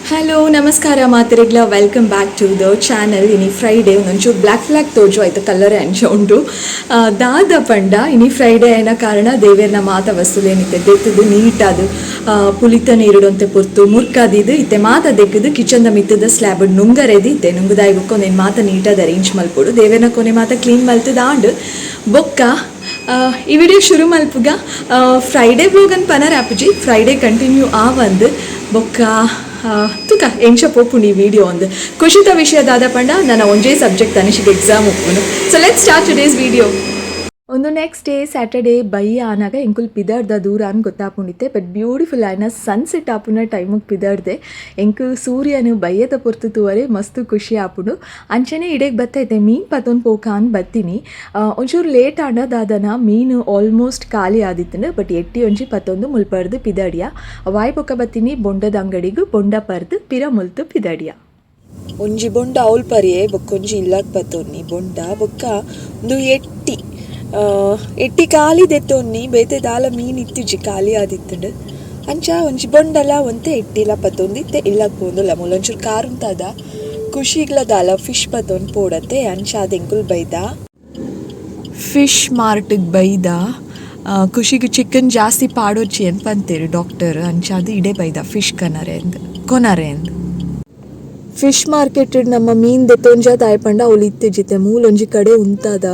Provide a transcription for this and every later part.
Hello ನಮಸ್ಕಾರ ಮಾತಿರೆಗ್ಲ welcome back to the channel. ಇನಿ ಫ್ರೈಡೇ ಒಂಚೂರು ಬ್ಲ್ಯಾಕ್ ಫ್ಲಾಗ್ ತೋಜು ಆಯ್ತು ಕಲರ್ ಅಂಚ ಉಂಟು ದಾದ ಪಂಡ ಇನಿ ಫ್ರೈಡೇ ಆಯ್ನ ಕಾರಣ ದೇವೇರ್ನ ಮಾತ ವಸ್ತುಲೇನಿತ್ತೆ ದೆತ್ತದು ನೀಟಾದು ಪುಲಿತ ನೀರುಡೊಂತೆ ಪೊರ್ತು ಮುರ್ಕಾದಿದ್ದು ಇತ್ತೆ ಮಾತ ದೆಕ್ಕದು ಕಿಚನ್ದ ಮಿತ್ತದ ಸ್ಲ್ಯಾಬ್ ನುಂಗರೆದಿ ಇತ್ತೆ ನುಂಗದಾಯಿ ಬುಕ್ಕ ಒಂದೇನು ಮಾತ ನೀಟಾದ ಅರೇಂಜ್ ಮಲ್ಪೊಡು ದೇವೇರ್ನ ಕೊನೆ ಮಾತ ಕ್ಲೀನ್ ಮಲ್ತದ ಆಂಡ್ ಬೊಕ್ಕ ಈ ವಿಡಿಯೋ ಶುರು ಮಲ್ಪುಗ ಫ್ರೈಡೇ ಬ್ಲಾಗನ್ ಪನರ್ ಆಪುಜಿ ಫ್ರೈಡೇ ಕಂಟಿನ್ಯೂ ಆವಂದು ಬೊಕ್ಕ ತುಕ ಎಂಚ ಪೋಪುಂಡು ಈ ವಿಡಿಯೋ ಒಂದು ಖುಷಿತ ವಿಷಯದಾದ ಪಂಡ ನನ್ನ ಒಂಜೇ ಸಬ್ಜೆಕ್ಟ್ ತನಿಷಿಗೆ ಎಕ್ಸಾಮ್ ಉಪ್ಪುಂಡು. So let start today's video. ಒಂದು ನೆಕ್ಸ್ಟ್ ಡೇ ಸ್ಯಾಟರ್ಡೇ ಬೈ ಆನಾಗ ಎಂಕುಲ್ ಪಿದಾರ್ದ ದೂರ ಅನ್ ಗೊತ್ತಾಪುಂಡಿತ್ತೆ. ಬಟ್ ಬ್ಯೂಟಿಫುಲ್ ಆಯ್ನ ಸನ್ಸೆಟ್ ಆಪುನ ಟೈಮಿಗೆ ಪಿದಾರ್ದೆ ಎಂಕು ಸೂರ್ಯನು ಬಯ್ಯದ ಪೊರ್ತು ತೂವರೆ ಮಸ್ತು ಖುಷಿ ಆಪುಂಡು. ಅಂಚನೆ ಇಡೆಗೆ ಬತ್ತೈತೆ ಮೀನು ಪತ್ತೊಂದು ಪೋಕ ಅನ್ ಬತ್ತೀನಿ. ಒಂಚೂರು ಲೇಟ್ ಆಂಡದಾದನ ಮೀನು ಆಲ್ಮೋಸ್ಟ್ ಖಾಲಿ ಆದಿತ್ತು. ಬಟ್ ಎಟ್ಟಿ ಒಂಜಿ ಪತ್ತೊಂದು ಮುಲ್ಪರ್ದು ಪಿದಾಡಿಯ ವಾಯ್ ಪೊಕ್ಕ ಬತ್ತೀನಿ ಬೊಂಡದ ಅಂಗಡಿಗೂ ಬೊಂಡ ಪರ್ದು ಪಿರ ಮುಲ್ತು ಪಿದಾಡಿಯ ಒಂಜಿ ಬೊಂಡ ಅವಲ್ ಪರಿಯೆ ಬೊಕ್ಕೊಂಜಿ ಇಲ್ಲಕ್ ಬತ್ತೊನ್ನಿ ಬೊಂಡ ಬೊಕ್ಕ ಒಂದು ಎಟ್ಟಿ ಖಾಲಿ ದೆತ್ತೊನ್ನಿ ಬೇತೆ ದಾಲ ಮೀನು ಇತ್ತಿಜಿ ಖಾಲಿ ಆದಿತ್ತಂಡು ಅಂಚ ಒಂಜಿ ಬೊಂಡಲ ಒಂತೆ ಎಟ್ಟಿಲ ಪತ್ತೊಂದಿತ್ತೆ ಇಲ್ಲಕ್ ಪೋಂದುಲ್ಲ ಮುಲ್ಲೊಂಚೂರು ಕಾರುಂತದ ಖುಷಿಗ್ಲ ದಾಲ ಫಿಶ್ ಪತ್ತೊಂದು ಪೋಡತ್ತೆ ಅಂಚ ಅದೆಂಕುಲ್ ಬೈದ ಫಿಶ್ ಮಾರ್ಟಿಗೆ ಬೈದ ಖುಷಿಗೆ ಚಿಕನ್ ಜಾಸ್ತಿ ಪಾಡೋಚಿ ಅಂತ ಅಂತೀರಿ ಡಾಕ್ಟರ್ ಅಂಚ ಅದು ಇಡೇ ಬೈದ ಫಿಶ್ ಕೊನರೆ ಅಂದು ಫಿಶ್ ಮಾರ್ಕೆಟ್ ನಮ್ಮ ಮೀನು ದೆತ್ತೊಂಜ ತಾಯ್ಪಂಡ ಅವಳು ಇತ್ತಿಜಿತ್ತೆ ಮೂಲೊಂಜಿ ಕಡೆ ಉಂತದ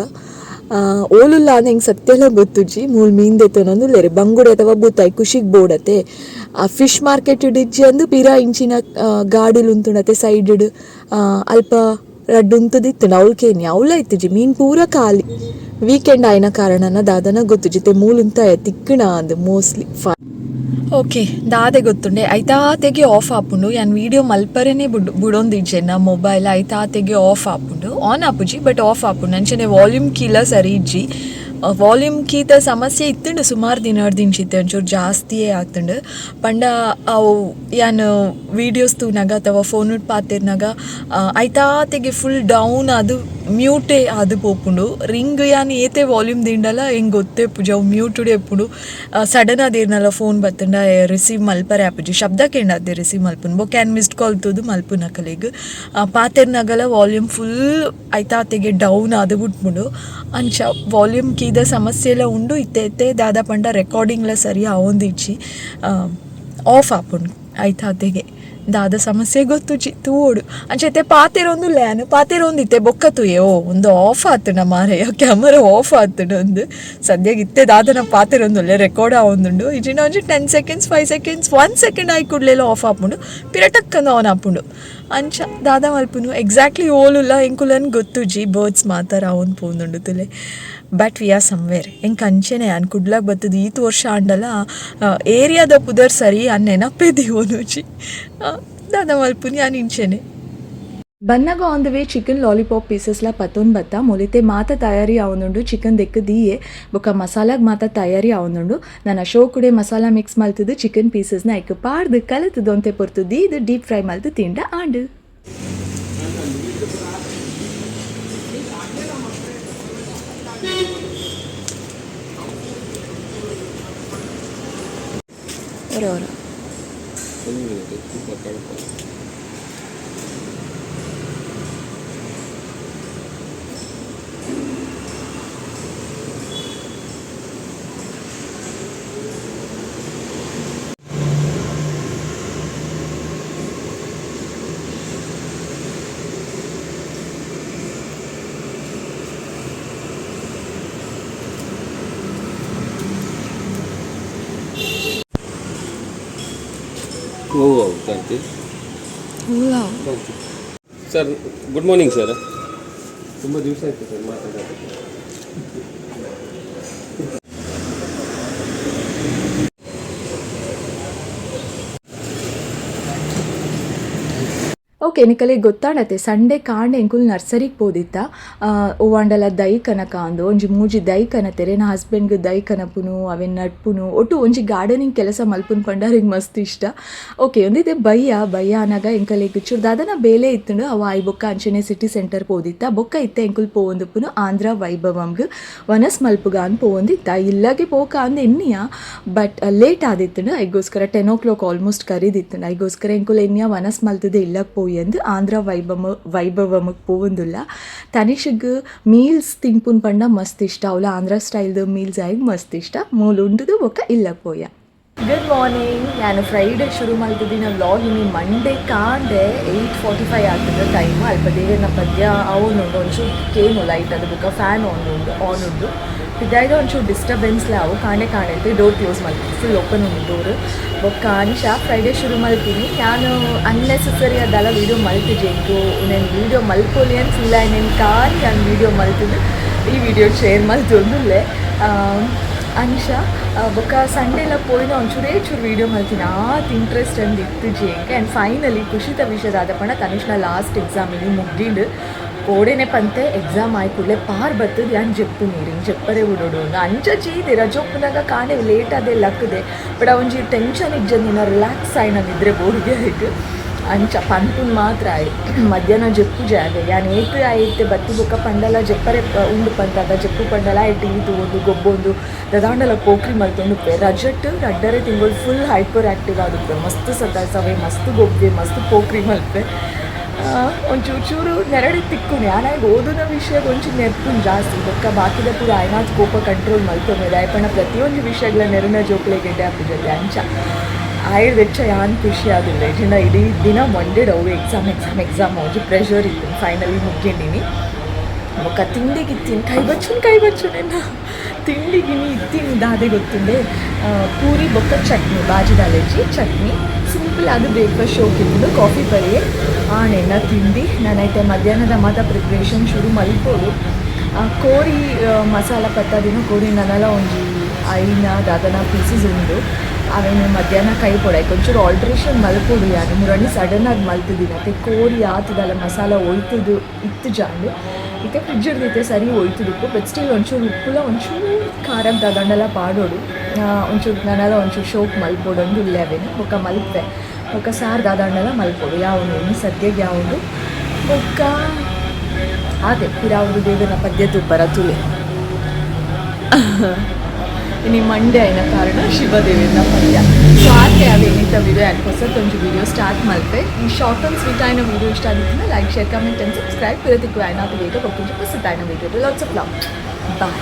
ಓಲುಲ್ಲ ಅಂದ್ ಹೆಂಗೆ ಸತ್ಯೆಲ್ಲ ಗೊತ್ತುಜಿ ಮೂಲ್ ಮೀನು ದೆತ್ತೊನೊಂದು ಲೇರೆ ಬಂಗುಡೆ ಅಥವಾ ಬೂತಾಯಿ ಖುಷಿಗೆ ಬೋಡತ್ತೆ. ಆ ಫಿಶ್ ಮಾರ್ಕೆಟ್ ಇಡಿಜ್ಜಿ ಅಂದು ಪಿರ ಇಂಚಿನ ಗಾಡಿಲು ಉಂತುಂಡತ್ತೆ ಸೈಡ್ ಅಲ್ಪ ರಡ್ಡು ಉಂತದಿತ್ತು ಅವಳ್ಕೇನಿ ಅವಳ ಇತ್ತಿಜಿ ಮೀನು ಪೂರ ಖಾಲಿ ವೀಕೆಂಡ್ ಆಯ್ನ ಕಾರಣನ ದಾದನ ಗೊತ್ತುಜಿತ್ತೆ ಮೂಲುಂತಾಯ ತಿಕ್ಕಣ ಅಂದು ಮೋಸ್ಟ್ಲಿ ಓಕೆ ದಾದೆ ಗೊತ್ತುಂಡೆ ಐತಾತೆಗೆ ಆಫ್ ಆಪುಂಡು ಯಾನ್ ವಿಡಿಯೋ ಮಲ್ಪರೆನೆ ಬುಡೊಂದಿಜ್ಜೆ ನಾ ಮೊಬೈಲ್ ಐತಾತೆಗೆ ಆಫ್ ಆಪುಂಡು ಆನ್ ಆಪುಜಿ ಬಟ್ ಆಫ್ ಆಪುಂಡು ಅಂಚನೆ ವಾಲ್ಯೂಮ್ ಕೀಲ ಸರಿ ಇಜ್ಜಿ ವಾಲ್ಯೂಮ್ ಕೀತ ಸಮಸ್ಯೆ ಇತ್ತುಂಡು ಸುಮಾರು ದಿನಚಿತ್ತೆ ಒಂಚೂರು ಜಾಸ್ತಿಯೇ ಆಗ್ತುಂಡು ಪಂಡ ಅವು ಯಾನ್ ವೀಡಿಯೋಸ್ ತೂನಾಗ ಅಥವಾ ಫೋನ್ ಪಾತಿರ್ನಾಗ ಐತಾತೆಗೆ ಫುಲ್ ಡೌನ್ ಅದು ಮ್ಯೂಟೇ ಅದು ಪೋಪುಂಡು ರಿಂಗ್ ಯಾನ್ ಏತೆ ವಾಲ್ಯೂಮ್ ದಿಂಡಲ್ಲ ಹೆಂಗೆ ಗೊತ್ತೇ ಪುಜ ಅವು ಮ್ಯೂಟುಡೆ ಎಪ್ಪುಡು ಸಡನ್ ಅದೇನಲ್ಲ ಫೋನ್ ಬತ್ತಂಡ ರಿಸೀವ್ ಮಲ್ಪರೆ ಆಪುಜಿ ಶಬ್ದ ಕೇಂಡಾದೆ ರಿಸೀವ್ ಮಲ್ಪುನು ಬೊ ಕ್ಯಾನ್ ಮಿಸ್ಡ್ ಕಾಲ್ ತುದು ಮಲ್ಪುನ ಕಲೆಗ್ ಪಾತೆರ್ನಾಗಲ ವಾಲ್ಯೂಮ್ ಫುಲ್ ಐತಾತೆಗೆ ಡೌನ್ ಅದು ಬಿಟ್ಬಿಡು ಅಂಚ ವಾಲ್ಯೂಮ್ ಕೀದ ಸಮಸ್ಯೆ ಎಲ್ಲ ಉಂಡು ಇತ್ತೆ ದಾದ ಪಂಡ ರೆಕಾರ್ಡಿಂಗ್ಲ ಸರಿ ಅವೊಂದಿಚ್ಚಿ ಆಫ್ ಆಪುಂಡು ಐತಾತೆಗೆ ದಾದ ಸಮಸ್ಯೆ ಗೊತ್ತುಜಿ ತೂಡು ಅಂಚೈತೆ ಪಾತೆರೊಂದು ಲ್ಯಾನ್ ಪಾತೆರೊಂದಿತ್ತೆ ಬೊಕ್ಕ ತೂಯೆ ಒಂದು ಆಫ್ ಆತುಂಡ ಮಾರೆಯ ಕ್ಯಾಮರಾ ಆಫ್ ಆತುಂಡು ಒಂದು ಸದ್ಯಗೆ ಇತ್ತೆ ದಾದನ ಪಾತೆರೊಂದುಲ್ಲೆ ರೆಕಾರ್ಡ್ ಆವೊಂದುಂಡು ಇಜಿನ ಒಂಜಿ 10 seconds 5 seconds 1 second I ಕೂಡ್ಲೆಲ್ಲ of ಆಪುಂಡು ಪಿರಟಕ್ಕಂದು ಆನ್ ಆಪುಂಡು ಅಂಚ ದಾದ ಮಲ್ಪುನು ಎಕ್ಸಾಕ್ಟ್ಲಿ ಓಲುಲ್ಲ ಎಂಕುಲನ್ ಗೊತ್ತುಜಿ ಬರ್ಡ್ಸ್ ಮಾತಾರ ಅವನ್ ಪೋಂದುಂಡು ತುಲೆ ಬಟ್ ವಿ ಆರ್ ಸಮ್ವೇರ್ ಹೆಂಗೆ ಅಂಚೆನೆ ಅನ್ ಕುಡ್ಲಾಗ ಬರ್ತದೆ ಈತು ವರ್ಷ ಆಂಡಲ ಏರಿಯಾದ ಪುದರ್ ಸರಿ ಅನ್ ನೆನಪೇದಿವನುಜಿ ದಾದ ಮಲ್ಪುನಿ ಅನ್ ಇಂಚೆನೆ ಬನ್ನಗ on the way chicken lollipop ಪೀಸಸ್ಲ ಪತ್ತೊಂದು ಬತ್ತ ಮೊಲಿತೆ ಮಾತ ತಯಾರಿ ಆವೊಂದುಂಡು ಚಿಕನ್ ದೆಕ್ಕದಿಯೇ ಬೊಕ್ಕ ಮಸಾಲಾಗ ಮಾತ ತಯಾರಿ ಆವೊಂದುಂಡು ನಾನು ಶೋ ಕುಡೆ ಮಸಾಲ ಮಿಕ್ಸ್ ಮಲ್ತದು ಚಿಕನ್ ಪೀಸಸ್ನ ಐಕ್ ಪಾಡ್ದು ಕಲತದು ಅಂತೆ ಪೊರ್ತುದಿ ಇದು ಡೀಪ್ ಫ್ರೈ ಮಲ್ತು ತಿಂಡ ಆಂಡು ora sir good morning sir ತುಂಬ ದಿವಸ ಆಯಿತು ಸರ್ ಮಾತಾಡೋದು ಓಕೆ ನಿಕಲೆ ಗೊತ್ತಾಡತ್ತೆ ಸಂಡೆ ಕಾಂಡೆ ಎಂಕುಲು ನರ್ಸರಿಗೆ ಪೋದಿತ್ತ ಓವಾಂಡಲ ದೈಕನ ಕಾಂದು ಒಂಜಿ ಮೂಜಿ ದೈಕನ ತೆರೆ ನಾ ಹಸ್ಬೆಂಡ್ಗೆ ದೈಕನಪುನು ಅವೆನ್ ನಡ್ಪುನು ಒಟ್ಟು ಒಂಜಿ ಗಾರ್ಡನಿಂಗ್ ಕೆಲಸ ಮಲ್ಪುನು ಪಂಡಾರಿಗೆ ಮಸ್ತ್ ಇಷ್ಟ. ಓಕೆ ಒಂದಿದೆ ಬಯ್ಯ ಅನಾಗ ಎಂಕಲೆಗ್ ಚೂರು ದಾದನ ಬೇಲೆ ಇತ್ತುಂಡು ಅವ ಆಯ್ ಬೊಕ್ಕ ಅಂಚನೆ ಸಿಟಿ ಸೆಂಟರ್ ಪೋದಿತ್ತ ಬೊಕ್ಕ ಇತ್ತೆ ಎಂಕುಲು ಪೋವಂದುಪುನು ಆಂಧ್ರ ವೈಭವಂಗ್ ವನಸ್ ಮಲ್ಪುಗ ಅಂದ್ ಪೋವಂದಿತ್ತ ಇಲ್ಲಗೆ ಪೋಕ ಅಂದ್ ಎನ್ನಿಯ ಬಟ್ ಲೇಟ್ ಆದಿತ್ತುಂಡು ಐಗೋಸ್ಕರ 10 o'clock ಆಲ್ಮೋಸ್ಟ್ ಕರೀದಿತ್ತುಂಡು ಐಗೋಸ್ಕರ ಎಂಕುಲು ಎನ್ನಿಯ ವನಸ್ ಮಲ್ತದೆ ಇಲ್ಲಕ್ಕೆ ಪೋಯಿ ಎಂದು ಆಂಧ್ರ ವೈಭವಮಕ್ಕೆ ಪೋವಂದುಲ್ಲ. ತನಿಷಗ್ ಮೀಲ್ಸ್ ತಿನ್ಪುನ್ ಪಂಡ ಮಸ್ತ್ ಇಷ್ಟ ಅವಳ ಆಂಧ್ರ ಸ್ಟೈಲ್ದು ಮೀಲ್ಸ್ ಆಗಿ ಮಸ್ತ್ ಇಷ್ಟ ಮೂಲು ಉಂಡುದು ಬೊಕ್ಕ ಇಲ್ಲಕ್ಕೆ ಪೋಯ. Good morning. ನಾನು ಫ್ರೈಡೇ ಶುರು ಮಾಡ್ತಿದ್ದೀನಿ ವ್ಲಾಗ್. ಇನ್ನು ಮಂಡೇ ಕಾಂಡೆ 8:45 ಆಗ್ತದೆ ಟೈಮ್. ಅಲ್ಪ ದೇವನ ಪದ್ಯ ಅವನುಂಡು ಒಂಚೂರು ಕೇನು ಲೈಟ್ ಅದು ಬುಕ್ಕ ಫ್ಯಾನ್ ಆನ್ ಉಂಡು ಇದಾಗ ಒಂಚೂರು ಡಿಸ್ಟರ್ಬೆನ್ಸ್ಲೆ ಅವು ಕಾಣೆ ಅಂತ ಡೋರ್ ಕ್ಲೋಸ್ ಮಾಡ್ತೀನಿ ಫುಲ್ ಓಪನ್ ಉಂಟು ಡೋರ್ ಬೊಕ್ಕ ಅನಿಶ ಫ್ರೈಡೇ ಶುರು ಮಾಡ್ತೀನಿ. ನಾನು ಅನ್ನೆಸೆಸರಿ ಅದೆಲ್ಲ ವೀಡಿಯೋ ಮಲ್ತಿದ್ದೆ ನಾನು ವೀಡಿಯೋ ಮಲ್ಪೊಲಿ ಅಂತ ಫುಲ್ ನಾನು ಕಾಣಿ ನಾನು ವೀಡಿಯೋ ಮಲ್ತಿದ್ದು ಈ ವಿಡಿಯೋ ಶೇರ್ ಮಲ್ತೊಂದುಲ್ಲೆ ಅನಿಶ ಬೊಕ್ಕ ಸಂಡೇಲ ಪೋಯಿನ ಒಂಚೂರು ವೀಡಿಯೋ ಮಲ್ತೀನಿ ಆತ್ ಇಂಟ್ರೆಸ್ಟ್ ಅಂದ್ ಇತ್ತು ಜೇಂಗೆ. ಆ್ಯಂಡ್ ಫೈನಲಿ ಖುಷಿತ ವಿಷಯದ ಆದಪ್ಪಣ ತನಿಷ್ನ ಲಾಸ್ಟ್ ಎಕ್ಸಾಮಿಗೆ ಮುಗ್ಗಿಂಡು ಕೋಡೆನೆ ಪಂತೆ ಎಕ್ಸಾಮ್ ಆಯ್ಕೂಡಲೇ ಪಾರ್ ಬರ್ತದೆ ಯಾನ್ ಜಪ್ಪು ನೀರಿಂಗ್ ಜಪ್ಪರೆ ಉಡೋಡು ಅಂಚ ಚೀದೆ ರಜೊಪ್ಪನಾಗ ಕಾಣೆ ಲೇಟ್ ಅದೇ ಲಕ್ಕದೆ ಬಟ್ ಒಂಜಿ ಟೆನ್ಷನ್ ಇಜ್ಜಂದಿನ ರಿಲ್ಯಾಕ್ಸ್ ಆಯ್ ನಾನು ಇದ್ರೆ ಬೋರ್ಗೆ ಆಯ್ತು ಅಂಚ ಪನ್ಪುನ್ ಮಾತ್ರ ಆಯ್ತು ಮಧ್ಯಾಹ್ನ ಜಪ್ಪು ಜಾಗ ಯಾನ್ ಆಯ್ತು ಬತ್ತಿ ಬೊಕ್ಕ ಪಂಡಲ ಜಪ್ಪರೆ ಉಂಡು ಪಂತಾಗ ಜಪ್ಪು ಪಂಡಲ ಆಯ್ತು ಇದು ಒಂದು ಗೊಬ್ಬೊಂದು ದದಾಂಡಲ ಪೋಕ್ರಿ ಮಲ್ತೊಂಡು ರಜಟ್ ರಡ್ಡರೆ ತಿಂಗಳು ಫುಲ್ ಹೈಪರ್ ಆ್ಯಕ್ಟಿವ್ ಆಗುತ್ತೆ ಮಸ್ತ್ ಸತಾಯಿಸವೆ ಮಸ್ತ್ ಗೊಬ್ಬೆ ಮಸ್ತ್ ಪೋಕ್ರಿ ಮಲ್ಪೆ ಒಂಚೂರು ನೆರಡಿ ತಿಕ್ಕುನಿ ಆನಾಗ ಓದೋನ ವಿಷಯದ ಒಂಚೂರು ನೆರ್ಪುನ್ ಜಾಸ್ತಿ ಬೊಕ್ಕ ಬಾಕಿದ ಪೂರ ಆಯ್ನಾತ್ ಕೋಪ ಕಂಟ್ರೋಲ್ ಮಲ್ತೊಂದು ಆಯ್ಪಣ ಪ್ರತಿಯೊಂದು ವಿಷಯಗಳ ನೆರನ ಜೋಕ್ಲೆ ಗೆಡ್ಡೆ ಹಾಕಿದ್ದೆ ಅಂಚ ಆಯ್ದು ವೆಚ್ಚ ಯಾನ್ ಖುಷಿ ಆಗಿಲ್ಲ ಇದನ್ನ ಇಡೀ ದಿನ ಮಂಡೇಡ್ ಅವು ಎಕ್ಸಾಮ್ ಒಂಚೂರು ಪ್ರೆಷರ್ ಇತ್ತು ಫೈನಲಿ ಮುಗ್ಗಿದ್ದೀನಿ ಬೊಕ್ಕ ತಿಂಡಿಗಿತ್ತೀನಿ ಕೈ ಬಚ್ಚುನೇನ ತಿಂಡಿಗಿನಿ ಇತ್ತೀನಿ ದಾದೆ ಗೊತ್ತುಂಡೆ ಪೂರಿ ಬೊಕ್ಕ ಚಟ್ನಿ ಬಾಜಿದ ಅಲರ್ಜಿ ಚಟ್ನಿ ಸಿಂಪಲ್ ಅದು ಬ್ರೇಕ್ಫಾಸ್ಟ್ ಶೋಕಿದ್ದು ಕಾಫಿ ಬರೀ ಆಣೆಣ್ಣ ತಿಂಡಿ ನಾನೈತೆ ಮಧ್ಯಾಹ್ನದ ಮಾತ್ರ ಪ್ರಿಪ್ರೇಷನ್ ಶುರು ಮಲ್ಪೋಡು ಕೋರಿ ಮಸಾಲ ಪತ್ತದಿನ ಕೋರಿ ನನ್ನೆಲ್ಲ ಒಂಜಿ ಐನ ದಾದನ ಪೀಸಸ್ ಉಂಡು ಅವೇನು ಮಧ್ಯಾಹ್ನ ಕೈ ಪೊಡಾಯ್ತು ಒಂಚೂರು ಆಲ್ಟ್ರೇಷನ್ ಮಲ್ಪೋಡು ಯಾನು ಮುರಣಿ ಸಡನ್ನಾಗಿ ಮಲ್ತಿದ್ದೀನಿ ಮತ್ತು ಕೋರಿ ಆತದಲ್ಲ ಮಸಾಲ ಒಯ್ತದು ಇತ್ತು ಜಾಂಡು ಈಗ ಫ್ರಿಜ್ ಇರ್ತೈತೆ ಸರಿ ಒಯ್ತದಿತ್ತು ಬಟ್ ಸ್ಟಿಲ್ ಒಂಚೂರು ಉಪ್ಪುಲ ಒಂಚೂರು ಖಾರ ದಾದಂಡೆಲ್ಲ ಪಾಡೋಡು ಒಂಚೂರು ನನ್ನೆಲ್ಲ ಒಂಚೂರು ಶೋಕ್ ಮಲ್ಪೋಡು ಒಂದು ಇಲ್ಲೇವೇನು ಬೊಕ್ಕ ಮಲ್ಪೆ ಬೊಕ್ಕ ಸಾರು ದಾದಂಡೆಲ್ಲ ಮಲ್ಪೋಡು ಯಾವುದು ಇನ್ನು ಸದ್ಯಗೆ ಯಾವುದು ಬೊಕ್ಕ ಅದೇ ಯಾವುದು ದೇವನ ಪದ್ಯದ ಬರತುಲೆ ಇನ್ನು ಮಂಡೆ ಆಯ್ನ ಕಾರಣ ಶಿವದೇವಿನ ಪದ್ಯ ಸೊ ಆಕೆ ಅವೇನಿದ್ದ ವಿಡಿಯೋ ಯಾಕೆ ಹೊಸದೊಂದು ವಿಡಿಯೋ ಸ್ಟಾರ್ಟ್ ಮಲ್ಪೆ ಈ ಶಾರ್ಟ್ ಆ್ಯಂಡ್ ಸ್ವೀಟ್ ಆಯ್ನ ವಿಡಿಯೋ ಇಷ್ಟ ಆಗಿತ್ತು like share comment and subscribe ಇರೋದಕ್ಕೂ ಆಯ್ನಾತು ಬೇಗ ಹೋಗ್ತೀನಿ ಹೊಸದಾಯ್ನ video lots of love bye.